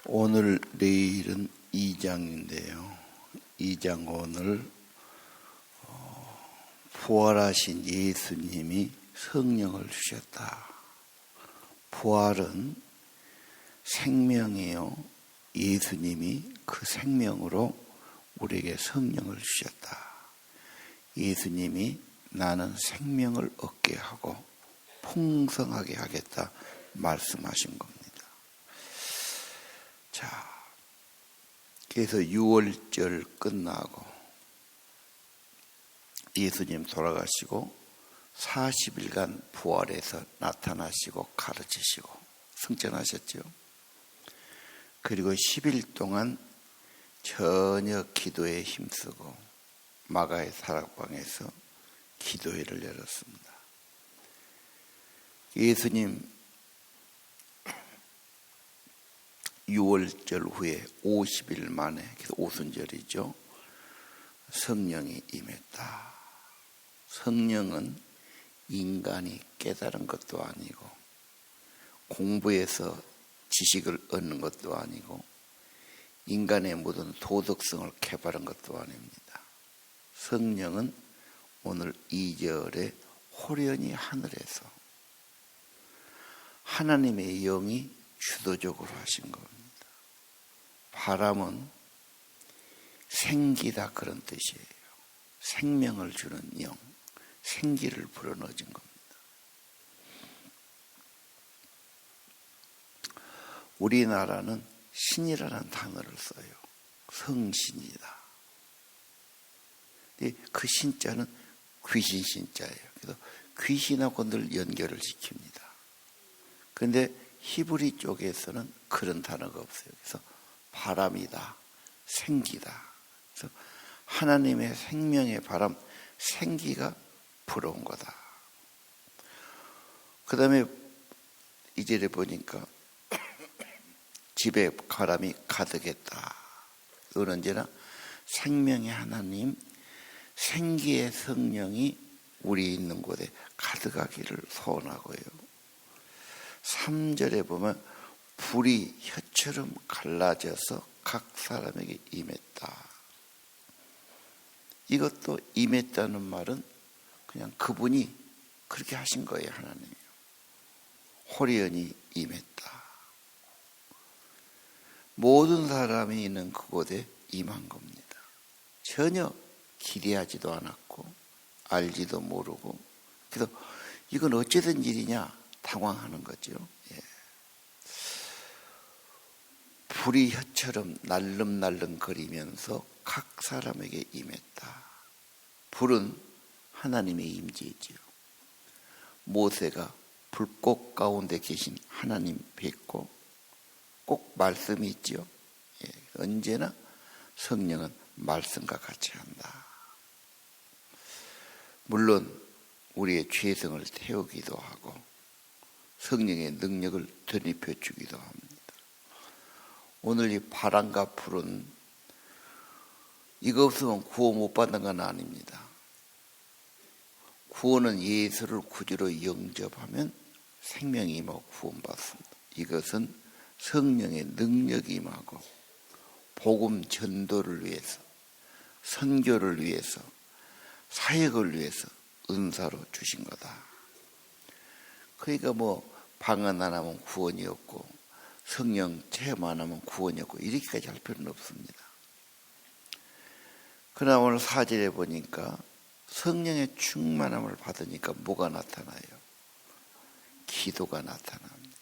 오늘 내일은 2장인데요. 2장 오늘 부활하신 예수님이 성령을 주셨다. 부활은 생명이요. 예수님이 그 생명으로 우리에게 성령을 주셨다. 예수님이 나는 생명을 얻게 하고 풍성하게 하겠다 말씀하신 겁니다. 자, 그래서 6월절 끝나고 예수님 돌아가시고 40일간 부활해서 나타나시고 가르치시고 승천하셨죠. 그리고 10일 동안 전혀 기도에 힘쓰고 마가의 사락방에서 기도회를 열었습니다. 예수님 6월절 후에 50일 만에, 그래서 오순절이죠, 성령이 임했다. 성령은 인간이 깨달은 것도 아니고 공부해서 지식을 얻는 것도 아니고 인간의 모든 도덕성을 개발한 것도 아닙니다. 성령은 오늘 2절에 호련히 하늘에서 하나님의 영이 주도적으로 하신 겁니다. 바람은 생기다 그런 뜻이에요. 생명을 주는 영, 생기를 불어넣어준 겁니다. 우리나라는 신이라는 단어를 써요. 성신이다. 그 신자는 귀신 신자예요. 그래서 귀신하고 늘 연결을 시킵니다. 그런데 히브리 쪽에서는 그런 단어가 없어요. 그래서 바람이다, 생기다. 그래서 하나님의 생명의 바람, 생기가 불어온 거다. 그 다음에 이절에 보니까 집에 바람이 가득했다. 이건 언제나 생명의 하나님, 생기의 성령이 우리 있는 곳에 가득하기를 소원하고요. 3절에 보면 불이 혀처럼 갈라져서 각 사람에게 임했다. 이것도 임했다는 말은 그냥 그분이 그렇게 하신 거예요. 하나님이 호련히 임했다. 모든 사람이 있는 그곳에 임한 겁니다. 전혀 기대하지도 않았고 알지도 모르고, 그래서 이건 어찌된 일이냐 당황하는 거죠. 예. 불이 혀처럼 날름날름 거리면서 각 사람에게 임했다. 불은 하나님의 임재이지요. 모세가 불꽃 가운데 계신 하나님 뵙고 꼭 말씀이 있죠. 예. 언제나 성령은 말씀과 같이 한다. 물론 우리의 죄성을 태우기도 하고 성령의 능력을 덧입혀 주기도 합니다. 오늘 이 바람과 불은 이거 없으면 구원 못 받는 건 아닙니다. 구원은 예수를 구주로 영접하면 생명이 임하고 구원받습니다. 이것은 성령의 능력이 임하고 복음 전도를 위해서, 선교를 위해서, 사역을 위해서 은사로 주신 거다. 그러니까 방언 안 하면 구원이 없고 성령 체험 안 하면 구원이 없고 이렇게까지 할 필요는 없습니다. 그러나 오늘 4절에 보니까 성령의 충만함을 받으니까 뭐가 나타나요? 기도가 나타납니다.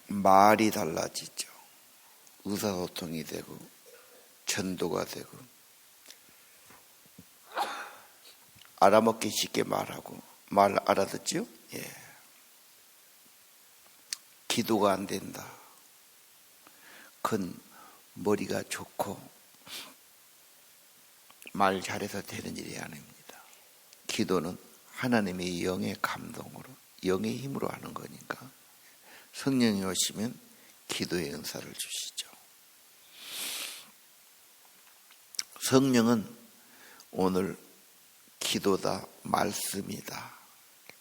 말이 달라지죠. 의사소통이 되고 전도가 되고 알아먹기 쉽게 말하고 말 알아듣죠? 예. 기도가 안 된다. 그건 머리가 좋고 말 잘해서 되는 일이 아닙니다. 기도는 하나님의 영의 감동으로, 영의 힘으로 하는 거니까 성령이 오시면 기도의 은사를 주시죠. 성령은 오늘 기도다, 말씀이다.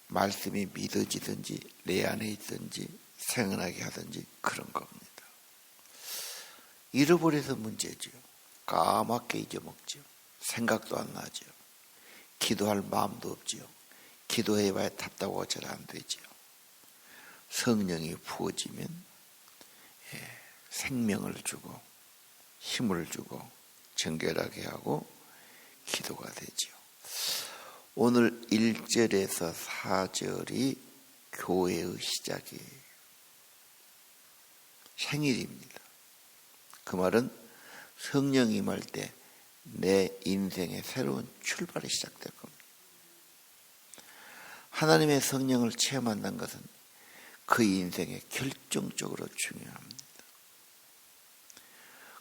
말씀이 믿어지든지 내 안에 있든지 생각나게 하든지 그런 겁니다. 잃어버려서 문제죠. 까맣게 잊어먹죠. 생각도 안 나죠. 기도할 마음도 없죠. 기도해봐야 답답하고 잘 안 되죠. 성령이 부어지면 생명을 주고 힘을 주고 정결하게 하고 기도가 되죠. 오늘 1절에서 4절이 교회의 시작이에요. 생일입니다. 그 말은 성령이 임할 때 내 인생의 새로운 출발이 시작될 겁니다. 하나님의 성령을 체험한다는 것은 그 인생에 결정적으로 중요합니다.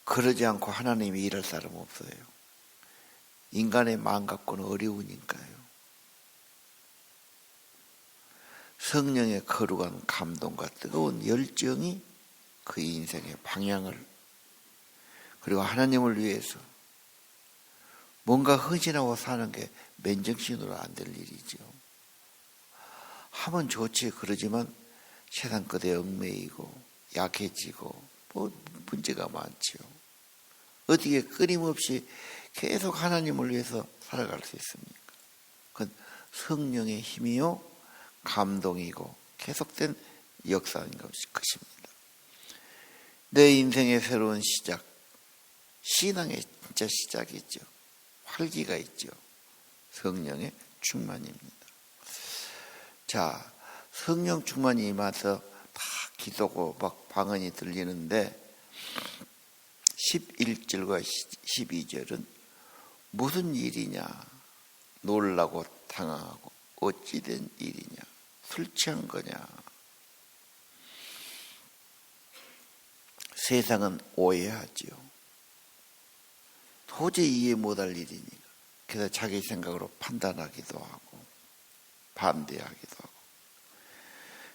그러지 않고 하나님이 일할 사람 없어요. 인간의 마음 갖고는 어려우니까요. 성령의 거룩한 감동과 뜨거운 열정이 그 인생의 방향을, 그리고 하나님을 위해서 뭔가 헌신하고 사는 게 맨정신으로 안 될 일이죠. 하면 좋지. 그러지만 세상 끝에 얽매이고 약해지고 문제가 많죠. 어떻게 끊임없이 계속 하나님을 위해서 살아갈 수 있습니까? 그건 성령의 힘이요 감동이고 계속된 역사인 것입니다. 내 인생의 새로운 시작, 신앙의 진짜 시작이죠. 활기가 있죠. 성령의 충만입니다. 자, 성령 충만이 임해서 다 기도고 막 방언이 들리는데 11절과 12절은 무슨 일이냐, 놀라고 당황하고 어찌된 일이냐, 술 취한 거냐. 세상은 오해하지요. 도저히 이해 못할 일이니까. 그래서 자기 생각으로 판단하기도 하고 반대하기도 하고.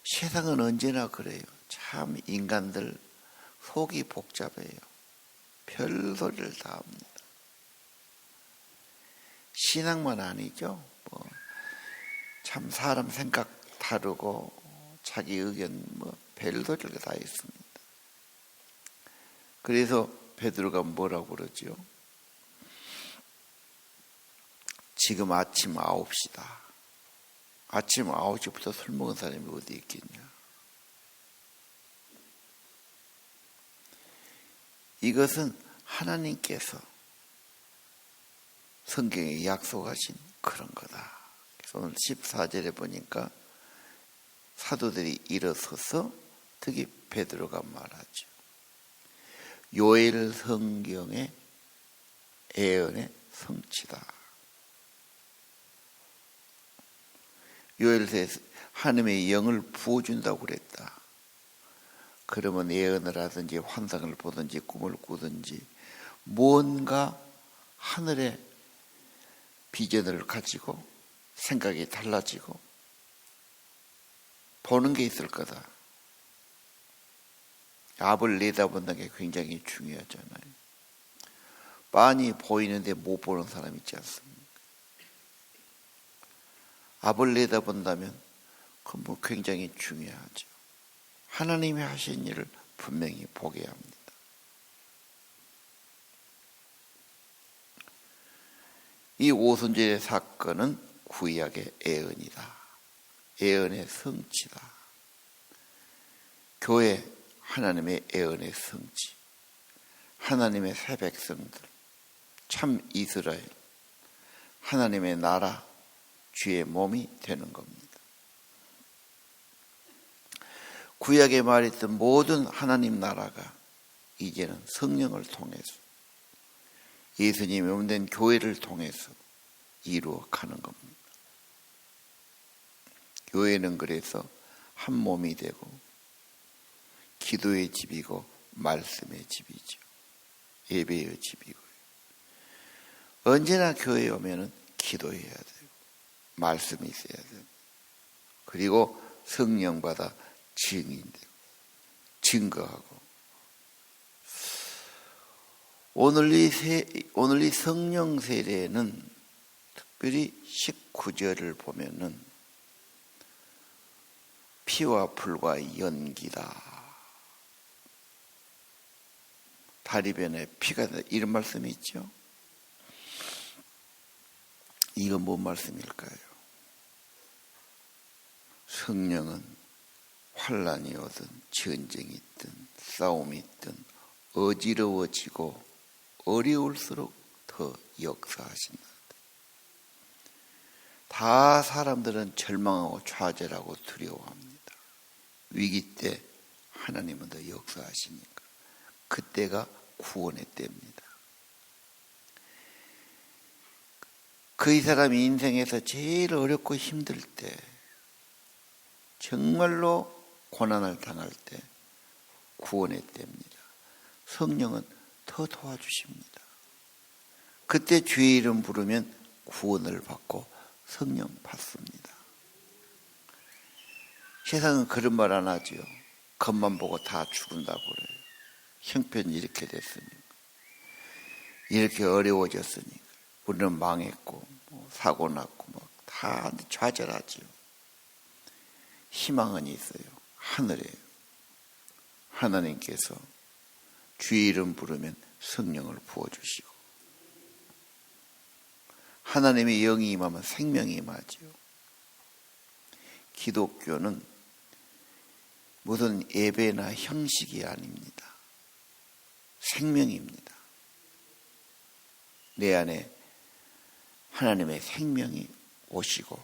세상은 언제나 그래요. 참 인간들 속이 복잡해요. 별소리를 다 합니다. 신앙만 아니죠. 참 사람 생각 다르고 자기 의견 별소리가 다 있습니다. 그래서 베드로가 뭐라고 그러죠? 지금 아침 9시다. 아침 9시부터 술 먹은 사람이 어디 있겠냐. 이것은 하나님께서 성경에 약속하신 그런 거다. 그래서 오늘 14절에 보니까 사도들이 일어서서 특히 베드로가 말하죠. 요엘 성경의 예언의 성취다. 요엘서에서 하나님의 영을 부어준다고 그랬다. 그러면 예언을 하든지 환상을 보든지 꿈을 꾸든지 뭔가 하늘의 비전을 가지고 생각이 달라지고 보는 게 있을 거다. 앞을 내다본다는 게 굉장히 중요하잖아요. 빤히 보이는데 못 보는 사람 있지 않습니까? 앞을 내다본다면 그건 굉장히 중요하죠. 하나님이 하신 일을 분명히 보게 합니다. 이 오순절의 사건은 구약의 예언이다. 예언의 성취다. 교회 하나님의 예언의 성취. 하나님의 새 백성들, 참 이스라엘, 하나님의 나라, 주의 몸이 되는 겁니다. 구약에 말했던 모든 하나님 나라가 이제는 성령을 통해서 예수님이 몸된 교회를 통해서 이루어가는 겁니다. 교회는 그래서 한 몸이 되고 기도의 집이고 말씀의 집이죠. 예배의 집이고요. 언제나 교회에 오면은 기도해야 되고 말씀이 있어야 되고 그리고 성령 받아 증인되고 증거하고. 오늘 이 성령 세례는 특별히 19절을 보면은 피와 불과 연기다. 다리변에 피가 된다. 이런 말씀이 있죠. 이건 뭔 말씀일까요? 성령은 환란이 오든 전쟁이 있든 싸움이 있든 어지러워지고 어려울수록 더 역사하신다. 다 사람들은 절망하고 좌절하고 두려워합니다. 위기 때 하나님은 더 역사하시니까. 그때가 구원의 때입니다. 그 사람이 인생에서 제일 어렵고 힘들 때, 정말로 고난을 당할 때 구원의 때입니다. 성령은 더 도와주십니다. 그때 주의 이름 부르면 구원을 받고 성령 받습니다. 세상은 그런 말 안 하지요. 겉만 보고 다 죽은다고 그래요. 형편이 이렇게 됐으니까, 이렇게 어려워졌으니까 우리는 망했고 사고 났고 다 좌절하지요. 희망은 있어요. 하늘에 하나님께서 주의 이름 부르면 성령을 부어주시고, 하나님의 영이 임하면 생명이 임하지요. 기독교는 무슨 예배나 형식이 아닙니다. 생명입니다. 내 안에 하나님의 생명이 오시고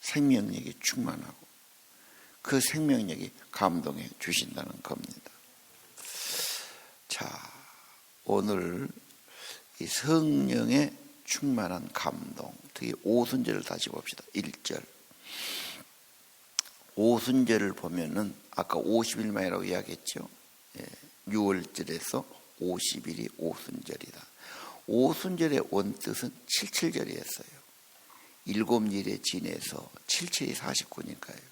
생명력이 충만하고 그 생명력이 감동해 주신다는 겁니다. 자, 오늘 이 성령의 충만한 감동, 특히 오순절을 다시 봅시다. 1절. 오순절을 보면은 아까 50일만이라고 이야기했죠. 6월절에서 50일이 오순절이다. 오순절의 원뜻은 77절이었어요. 7일에 지내서 77이 49니까요.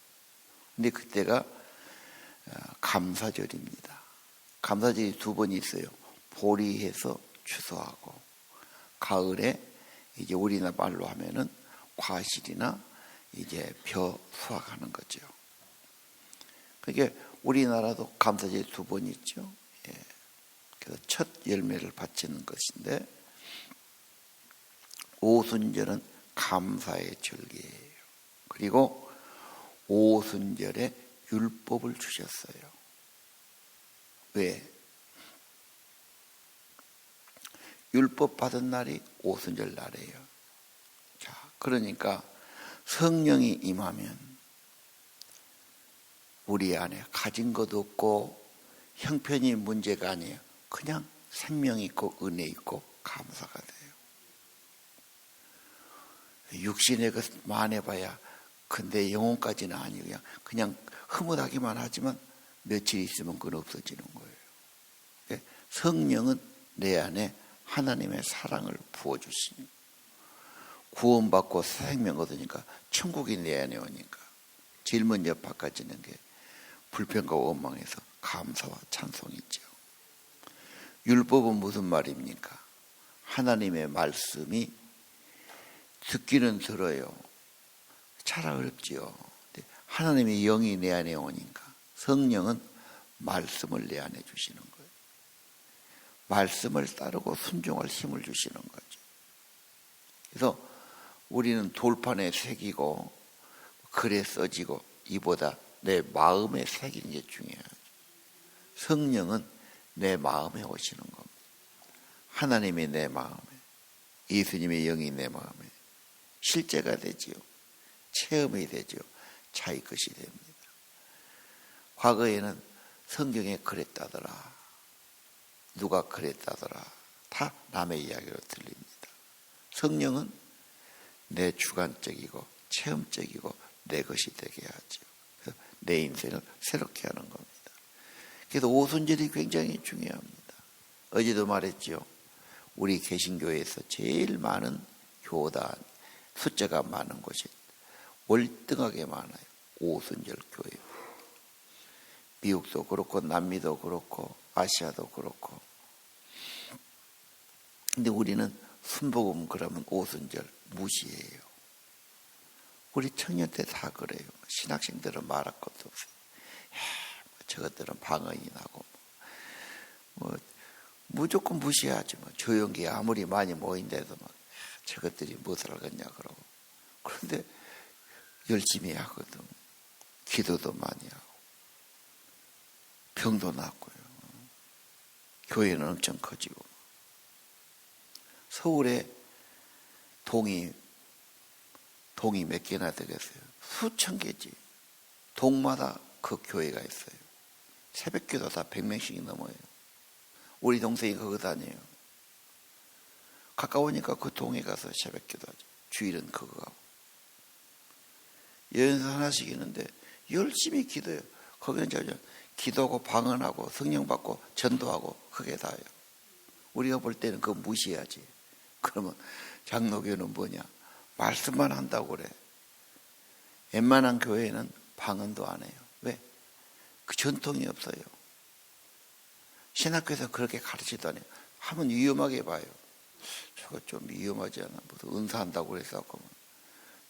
근데 그때가 감사절입니다. 감사절이 두 번 있어요. 보리해서 추수하고, 가을에 이제 우리나라 말로 하면은 과실이나 이제 벼 수확하는 거죠. 그러니까 우리나라도 감사절이 두 번 있죠. 그래서 첫 열매를 바치는 것인데, 오순절은 감사의 절기예요. 그리고 오순절에 율법을 주셨어요. 왜? 율법 받은 날이 오순절 날이에요. 자, 그러니까 성령이 임하면 우리 안에 가진 것 없고 형편이 문제가 아니에요. 그냥 생명이 있고 은혜 있고 감사가 돼요. 육신의 것 많아봐야 근데 영혼까지는 아니에요. 그냥 흐뭇하기만 하지만 며칠 있으면 그건 없어지는 거예요. 성령은 내 안에 하나님의 사랑을 부어주시니 구원받고 생명 얻으니까 천국이 내 안에 오니까 제일 먼저 바꿔지는 게 불평과 원망에서 감사와 찬송이죠. 율법은 무슨 말입니까? 하나님의 말씀이 듣기는 들어요. 잘 어렵지요. 하나님의 영이 내 안에 오니까 성령은 말씀을 내 안에 주시는 거예요. 말씀을 따르고 순종할 힘을 주시는 거죠. 그래서 우리는 돌판에 새기고 글에 써지고 이보다 내 마음에 새기는 게 중요하죠. 성령은 내 마음에 오시는 겁니다. 하나님이 내 마음에, 예수님의 영이 내 마음에 실제가 되지요. 체험이 되죠. 자기 것이 됩니다. 과거에는 성경에 그랬다더라, 누가 그랬다더라, 다 남의 이야기로 들립니다. 성령은 내 주관적이고 체험적이고 내 것이 되게 하죠. 내 인생을 새롭게 하는 겁니다. 그래서 오순절이 굉장히 중요합니다. 어제도 말했죠. 우리 개신교에서 제일 많은 교단, 숫자가 많은 곳이 월등하게 많아요. 오순절 교회. 미국도 그렇고 남미도 그렇고 아시아도 그렇고. 근데 우리는 순복음 그러면 오순절 무시해요. 우리 청년 때 다 그래요. 신학생들은 말할 것도 없어요. 저것들은 방언이 나고 무조건 무시하지. 조용히 아무리 많이 모인데도 저것들이 무엇을 하겠냐 그러고. 그런데 열심히 하거든. 기도도 많이 하고 병도 낫고요. 교회는 엄청 커지고. 서울에 동이 몇 개나 되겠어요? 수천 개지. 동마다 그 교회가 있어요. 새벽기도 다 100명씩이 넘어요. 우리 동생이 그거 다녀요. 가까우니까 그 동에 가서 새벽기도 하죠. 주일은 그거 하고. 여연사 하나씩 있는데 열심히 기도해요. 거기는 기도하고 방언하고 성령 받고 전도하고 그게 다예요. 우리가 볼 때는 그거 무시해야지. 그러면 장로교는 뭐냐? 말씀만 한다고 그래. 웬만한 교회는 방언도 안 해요. 왜? 그 전통이 없어요. 신학교에서 그렇게 가르치도 안 해요. 하면 위험하게 봐요. 저거 좀 위험하지 않아? 무슨 은사한다고 그래서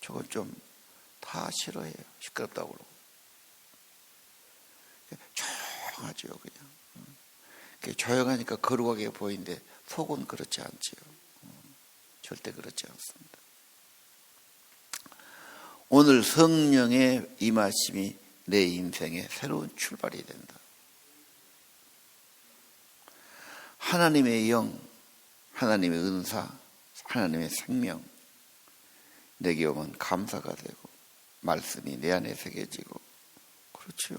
저건 좀 다 싫어해요. 시끄럽다고 그러고. 조용하죠, 그냥. 조용하니까 거룩하게 보이는데 속은 그렇지 않지요. 절대 그렇지 않습니다. 오늘 성령의 임하심이 내 인생의 새로운 출발이 된다. 하나님의 영, 하나님의 은사, 하나님의 생명 내게 오면 감사가 되고 말씀이 내 안에 새겨지고 그렇죠.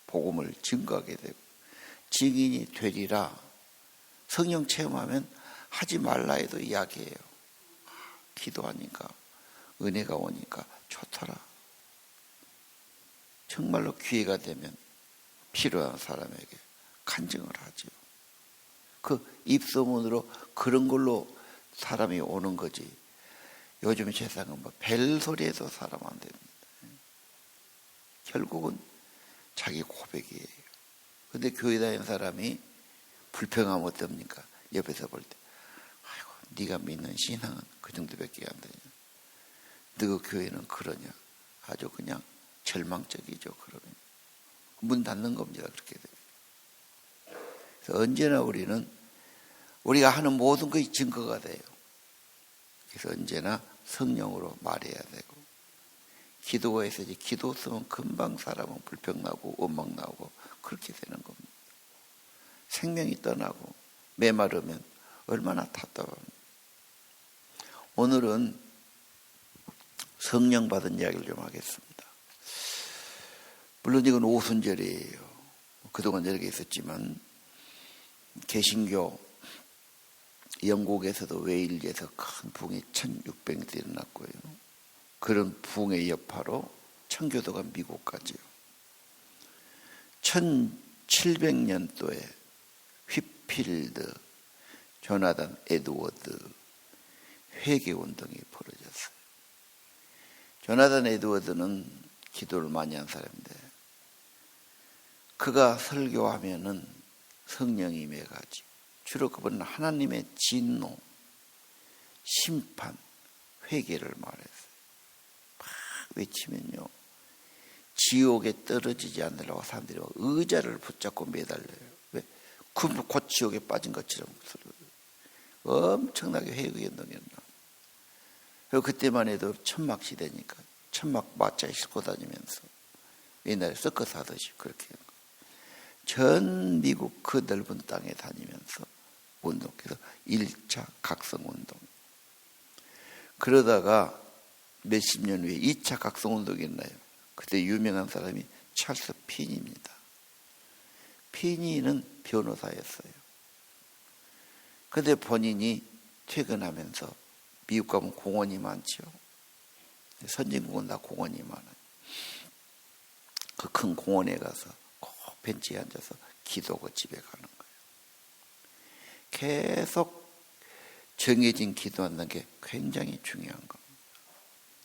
복음을 증거하게 되고 증인이 되리라. 성령 체험하면 하지 말라 해도 이야기해요. 기도하니까 은혜가 오니까 좋더라. 정말로 기회가 되면 필요한 사람에게 간증을 하죠. 그 입소문으로 그런 걸로 사람이 오는 거지. 요즘 세상은 벨소리에도 사람 안 됩니다. 결국은 자기 고백이에요. 근데 교회 다니는 사람이 불평하면 어떻습니까? 옆에서 볼 때 아이고 네가 믿는 신앙은 그 정도밖에 안 되냐. 너 교회는 그러냐. 아주 그냥 절망적이죠. 그러면 문 닫는 겁니다. 그렇게 돼요. 그래서 언제나 우리가 하는 모든 것이 증거가 돼요. 그래서 언제나 성령으로 말해야 되고 기도가 있어야지. 기도 없으면 금방 사람은 불평 나고 원망 나고 그렇게 되는 겁니다. 생명이 떠나고 메마르면 얼마나 답답합니까? 오늘은 성령 받은 이야기를 좀 하겠습니다. 물론 이건 오순절이에요. 그동안 여러 개 있었지만 개신교 영국에서도 웨일즈에서 큰 부흥이 1600년 일어났고요. 그런 부흥의 여파로 청교도가 미국 가지요. 1700년도에 휘필드, 조나단 에드워드 회개운동이 벌어졌어요. 조나단 에드워드는 기도를 많이 한 사람인데 그가 설교하면은 성령이 임해가지고 주로 그분은 하나님의 진노, 심판, 회개를 말했어요. 막 외치면요. 지옥에 떨어지지 않으려고 사람들이 의자를 붙잡고 매달려요. 왜? 곧 지옥에 빠진 것처럼. 엄청나게 회개운동이었나. 그리고 그때만 해도 천막 시대니까 천막 마차에 싣고 다니면서 옛날에 서커스 하듯이 그렇게 전 미국 그 넓은 땅에 다니면서 운동해서 1차 각성운동. 그러다가 몇십 년 후에 2차 각성운동이 있나요? 그때 유명한 사람이 찰스 피니입니다. 피니는 변호사였어요. 그런데 본인이 퇴근하면서 미국 가면 공원이 많죠. 선진국은 다 공원이 많아요. 그 큰 공원에 가서 꼭 벤치에 앉아서 기도하고 집에 가는 거예요. 계속 정해진 기도하는 게 굉장히 중요한 겁니다.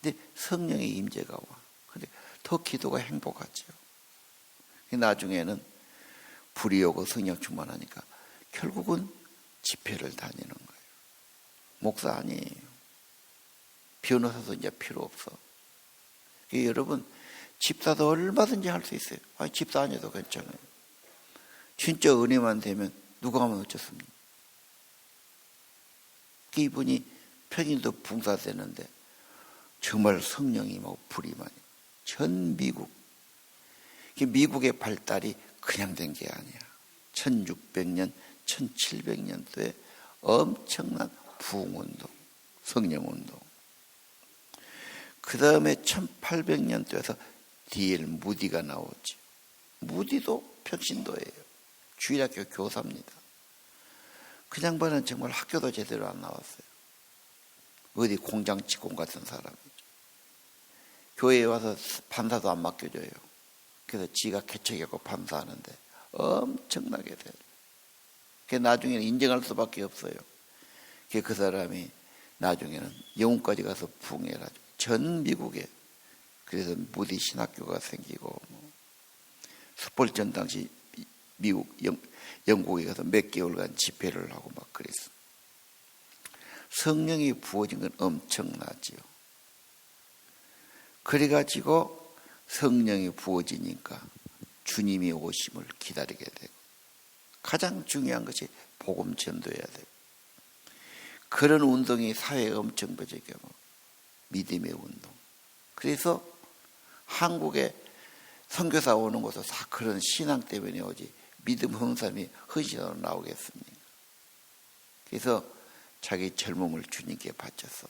근데 성령의 임재가 와. 근데 더 기도가 행복하죠. 나중에는 불이 오고 성령 충만하니까 결국은 집회를 다니는 거예요. 목사 아니에요. 변호사도 이제 필요 없어. 여러분, 집사도 얼마든지 할 수 있어요. 아니, 집사 아니어도 괜찮아요. 진짜 은혜만 되면 누가 하면 어쩌습니까? 이분이 편인도 붕사되는데 정말 성령이 막 불이 많이. 전 미국의 발달이 그냥 된 게 아니야. 1600년, 1700년도에 엄청난 부흥운동, 성령운동. 그 다음에 1800년도에서 D.L. 무디가 나오지. 무디도 평신도예요. 주일학교 교사입니다. 그 양반은 정말 학교도 제대로 안 나왔어요. 어디 공장 직공 같은 사람이죠. 교회에 와서 판사도 안 맡겨줘요. 그래서 지가 개척하고 판사하는데 엄청나게 돼요. 그 나중에는 인정할 수밖에 없어요. 그 사람이 나중에는 영국까지 가서 부흥을 하죠. 전 미국에. 그래서 무디 신학교가 생기고 스폴전 당시 미국 영국에 가서 몇 개월간 집회를 하고 막 그랬어. 성령이 부어진 건 엄청나지요. 그래가지고 성령이 부어지니까 주님이 오심을 기다리게 되고, 가장 중요한 것이 복음 전도해야 돼요. 그런 운동이 사회에 엄청 버지게 믿음의 운동. 그래서 한국에 선교사 오는 것도 다 그런 신앙 때문에 오지, 믿음 없는 사람이 헌신하러 나오겠습니까? 그래서 자기 젊음을 주님께 바쳐서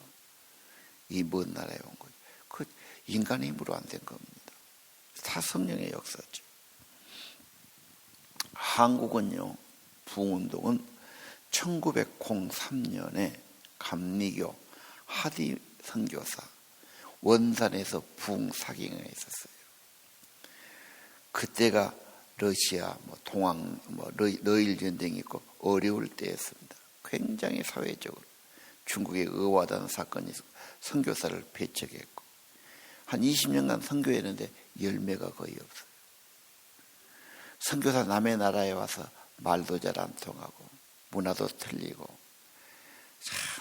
이 먼 나라에 온 거예요. 그 인간의 힘으로 안 된 겁니다. 다 성령의 역사죠. 한국은요, 부흥운동은 1903년에 감리교 하디 선교사 원산에서 부흥 사경에 있었어요. 그때가 러시아, 동학, 러일 전쟁이 있고 어려울 때였습니다. 굉장히 사회적으로 중국의 의화단 사건이 있었고 선교사를 배척했고 한 20년간 선교했는데 열매가 거의 없어요. 선교사 남의 나라에 와서 말도 잘 안 통하고 문화도 틀리고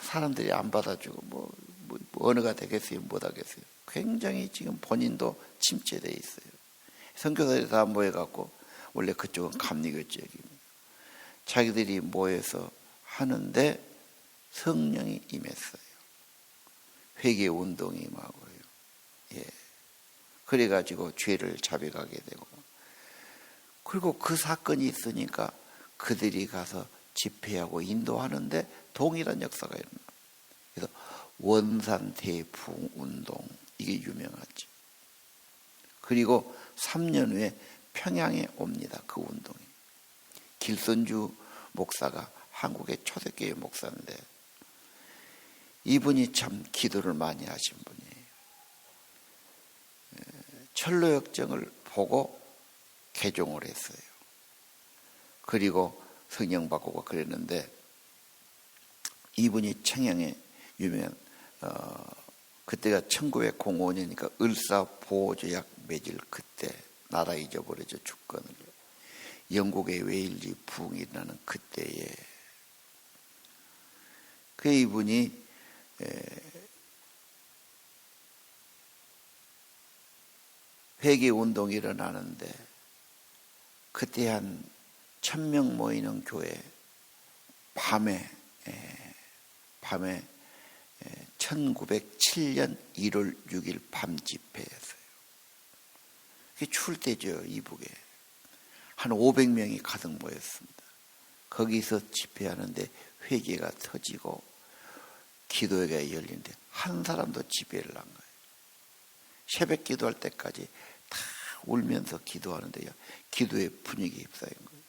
사람들이 안 받아주고 뭐 언어가 되겠어요? 못하겠어요? 굉장히 지금 본인도 침체되어 있어요. 선교사들이 다 모여갖고, 원래 그쪽은 감리교 지역입니다. 자기들이 모여서 하는데 성령이 임했어요. 회개 운동이 임하고요. 예. 그래가지고 죄를 자백하게 되고, 그리고 그 사건이 있으니까 그들이 가서 집회하고 인도하는데 동일한 역사가 일어납니다. 그래서 원산 대부흥 운동, 이게 유명하죠. 그리고 3년 후에 평양에 옵니다. 그 운동이. 길선주 목사가 한국의 초대교회 목사인데 이분이 참 기도를 많이 하신 분이에요. 철로역정을 보고 개종을 했어요. 그리고 성령 받고 그랬는데 이분이 청양에 유명한 그때가 1905년이니까 을사보호조약 맺을 그때, 나라 잊어버려져 주권을 영국의 웨일리 부흥이 일어나는 그때에 그 이분이 회개운동이 일어나는데 그때 한 1000명 모이는 교회 밤에 1907년 1월 6일 밤 집회였어요. 그게 추울 때죠. 이북에 한 500명이 가득 모였습니다. 거기서 집회하는데 회개가 터지고 기도회가 열리는데 한 사람도 집회를 안 가요. 새벽 기도할 때까지 다 울면서 기도하는데요, 기도의 분위기에 휩싸인 거예요.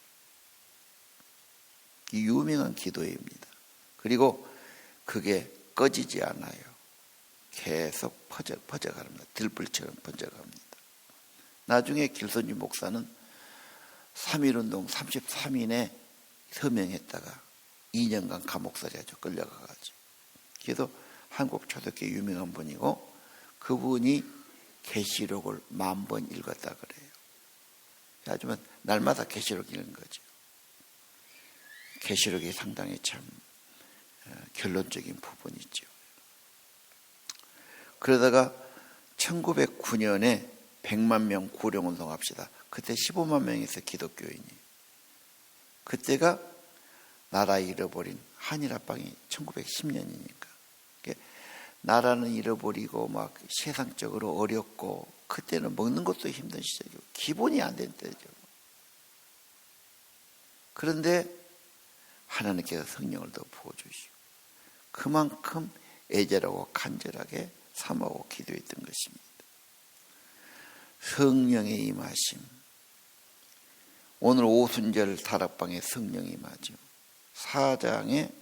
이 유명한 기도회입니다. 그리고 그게 꺼지지 않아요. 계속 퍼져갑니다. 들불처럼 퍼져갑니다. 나중에 길선주 목사는 3.1운동 33인에 서명했다가 2년간 감옥살이 아주 끌려가가지고, 그래도 한국 초대교회 유명한 분이고 그분이 계시록을 10,000번 읽었다 그래요. 하지만 날마다 계시록 읽는 거죠. 계시록이 상당히 참 결론적인 부분이죠. 그러다가 1909년에 100만 명 구령운동 합시다. 그때 15만 명이서 기독교인이. 그때가 나라 잃어버린 한일합방이 1910년이니까. 나라는 잃어버리고 막 세상적으로 어렵고 그때는 먹는 것도 힘든 시절이고 기본이 안 된 때죠. 그런데 하나님께서 성령을 더 부어주시고 그만큼 애절하고 간절하게 삼하고 기도했던 것입니다. 성령의 임하심. 오늘 오순절 다락방에 성령이 임하죠. 사장에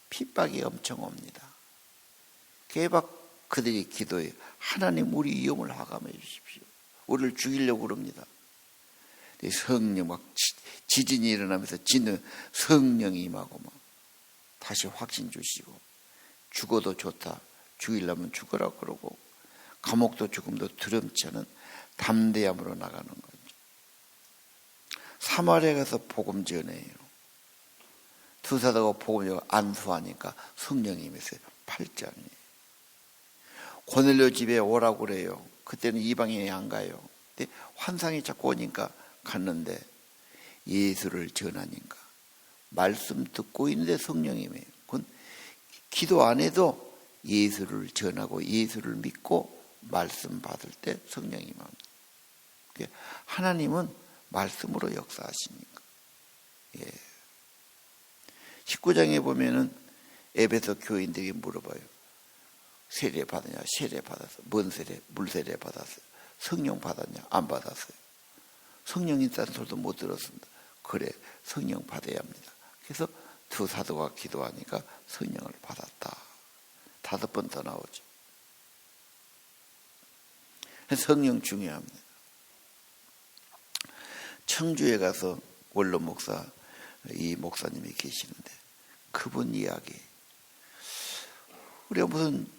핍박이 엄청 옵니다. 개박 그들이 기도해 하나님 우리 위험을 하감해 주십시오. 우리를 죽이려고 그럽니다. 성령 막 지진이 일어나면서 지는 성령이 임하고 막 다시 확신 주시고 죽어도 좋다. 죽이려면 죽으라 그러고 감옥도 죽음도 두렵지 않은 담대함으로 나가는 거죠. 사마리아에 가서 복음 전해요. 두 사도가 복음 전하고 안수하니까 성령이 임했어요. 8장이에요. 고넬료 집에 오라고 그래요. 그때는 이방인이 안 가요. 근데 환상이 자꾸 오니까 갔는데 예수를 전하니까 말씀 듣고 있는데 성령님이에요. 그건 기도 안 해도 예수를 전하고 예수를 믿고 말씀 받을 때 성령이 옵니다. 하나님은 말씀으로 역사하시니까. 19장에 보면은 에베소 교인들이 물어봐요. 세례 받았냐? 세례 받았어. 뭔 세례? 물세례 받았어요. 성령 받았냐? 안 받았어요. 성령 있다는 소리도 못 들었습니다. 그래, 성령 받아야 합니다. 그래서 두 사도가 기도하니까 성령을 받았다. 5번 더 나오죠. 성령 중요합니다. 청주에 가서 원로 목사, 이 목사님이 계시는데 그분 이야기. 우리가 무슨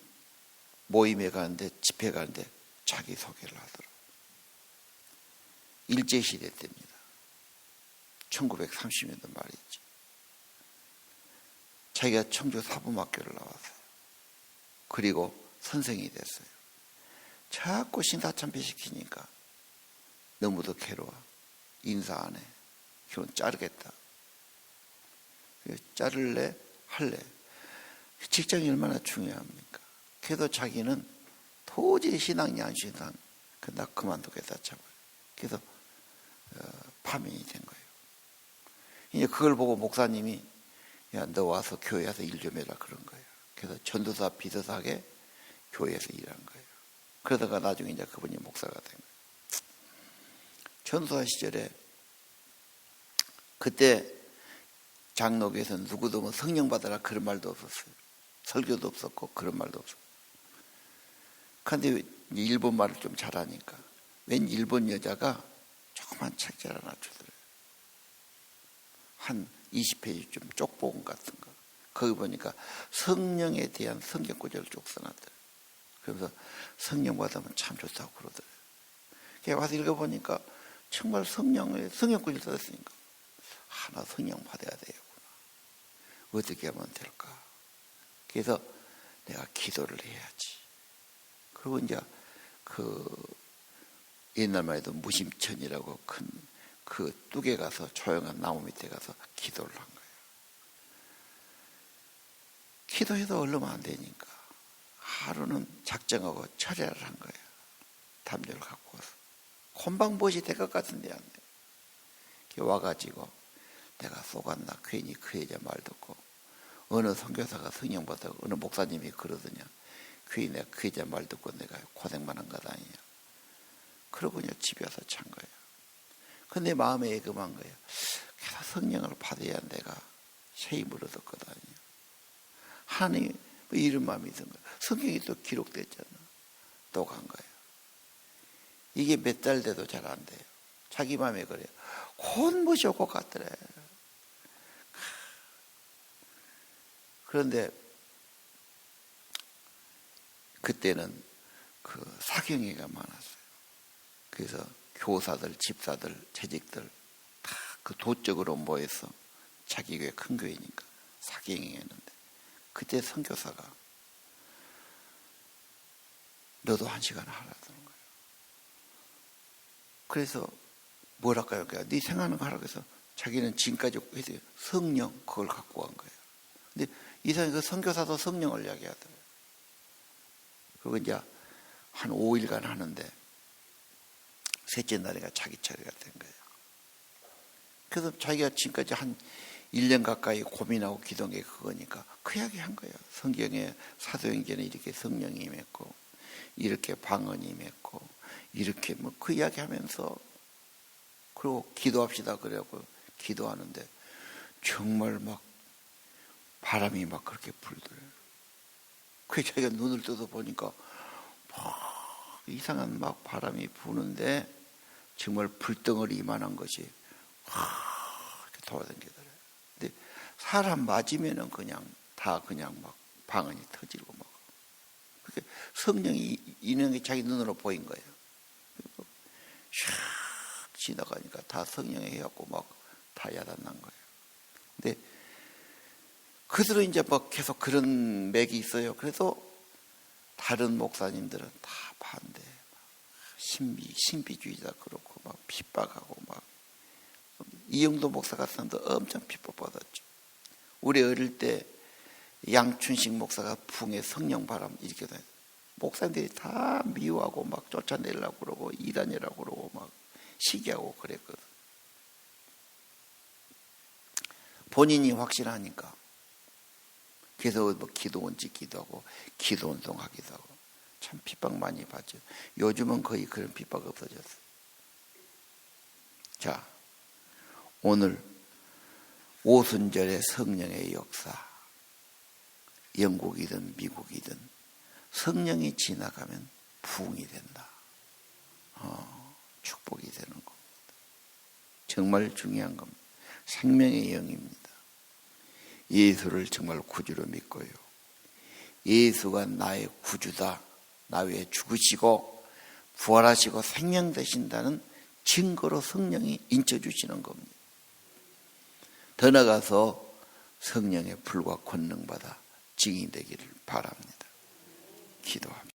모임에 가는데 집회 가는데 자기소개를 하더라고요. 일제시대 때입니다. 1930년도 말이죠. 자기가 청주 사범학교를 나왔어요. 그리고 선생이 됐어요. 자꾸 신사참배 시키니까 너무도 괴로워. 인사 안 해. 결혼 자르겠다. 자를래? 할래? 직장이 얼마나 중요합니까? 그래도 자기는 도저히 신앙이 안 신앙. 나 그만두겠다 참아요. 그래서 파면이 된 거예요. 이제 그걸 보고 목사님이 야, 너 와서 교회 와서 일 좀 해라 그런 거예요. 그래서 전도사 비서사하게 교회에서 일한 거예요. 그러다가 나중에 이제 그분이 목사가 된 거예요. 전도사 시절에 그때 장로교에서 누구도 뭐 성령 받아라 그런 말도 없었어요. 설교도 없었고 그런 말도 없었고. 그런데 일본 말을 좀 잘하니까 웬 일본 여자가 조그만 책자를 하나 주더래요. 한 20페이지 좀 쪽보금 같은 거. 거기 보니까 성령에 대한 성경 구절을 쭉 써놨더래요. 그래서 성령 받으면 참 좋다고 그러더래요. 걔 와서 읽어보니까 정말 성경 구절 써있으니까 하나 성령 받아야 되겠구나. 어떻게 하면 될까? 그래서 내가 기도를 해야지. 그리고 이제 옛날만 해도 무심천이라고 큰 그 뚝에 가서 조용한 나무 밑에 가서 기도를 한 거예요. 기도해도 얼르면 안 되니까 하루는 작정하고 철야를 한 거예요. 담요를 갖고 와서 콤방봇이 될 것 같은데 안 돼. 와가지고 내가 속았나 괜히 그 여자 말 듣고 어느 선교사가 성령 받다고 어느 목사님이 그러더냐. 괜히 내가 그 여자 말 듣고 내가 고생만 한 것 아니냐. 그러고 그냥 집에 와서 찬 거예요. 근데 마음에 예금한 거예요. 그래서 성령을 받아야 내가 새 힘을 얻었거든요. 하나님 이런 마음이 든 거예요. 성경이 또 기록됐잖아. 또 간 거예요. 이게 몇 달 돼도 잘 안 돼요. 자기 마음에 그래요. 콧못이 올 것 같더래. 그런데 그때는 그 사경회가 많았어요. 그래서 교사들, 집사들, 재직들 다 그 도적으로 모여서 자기 교회 큰 교회니까 사경회 했는데 그때 선교사가 너도 1시간 하라는 거예요. 그래서 뭐랄까요? 네 생각하는 거 하라고 해서 자기는 지금까지 해서 성령 그걸 갖고 간 거예요. 근데 이상하게 그 선교사도 성령을 이야기하더라고요. 그리고 이제 한 5일간 하는데 셋째 날에가 자기 차례가 된 거예요. 그래서 자기가 지금까지 한 1년 가까이 고민하고 기도한 게 그거니까 그 이야기 한 거예요. 성경에 사도행전에 이렇게 성령이 임했고 이렇게 방언이 임했고 이렇게 뭐 그 이야기 하면서 그리고 기도합시다 그래갖고 기도하는데 정말 막 바람이 막 그렇게 불더래요. 그 자기가 눈을 떠서 보니까 막 이상한 막 바람이 부는데 정말 불덩어리 이만한 것이 이렇게 돌아다니더래요. 근데 사람 맞으면은 그냥 다 그냥 막 방언이 터지고 막 그렇게 성령이 있는 게 자기 눈으로 보인 거예요. 그리고 샥 지나가니까 다 성령에 해갖고 막 다 야단난 거예요. 근데 그들은 이제 막 계속 그런 맥이 있어요. 그래서 다른 목사님들은 다 반대, 신비주의자 그렇고 막 핍박하고 막 이영도 목사 같은 사람도 엄청 핍박받았죠. 우리 어릴 때 양춘식 목사가 풍에 성령 바람 이렇게 다녔어요. 목사님들이 다 미워하고 막 쫓아내려고 그러고 이단이라고 그러고 막 시기하고 그랬거든. 본인이 확신하니까 그래서 뭐 기도원 짓기도 하고 기도운동 하기도 하고 참 핍박 많이 받죠. 요즘은 거의 그런 핍박 없어졌어요. 자, 오늘 오순절의 성령의 역사, 영국이든 미국이든 성령이 지나가면 부흥이 된다. 축복이 되는 겁니다. 정말 중요한 겁니다. 생명의 영입니다. 예수를 정말 구주로 믿고요. 예수가 나의 구주다. 나 위해 죽으시고 부활하시고 생명 되신다는 증거로 성령이 인쳐주시는 겁니다. 더 나아가서 성령의 불과 권능받아 증인되기를 바랍니다. 기도합시다.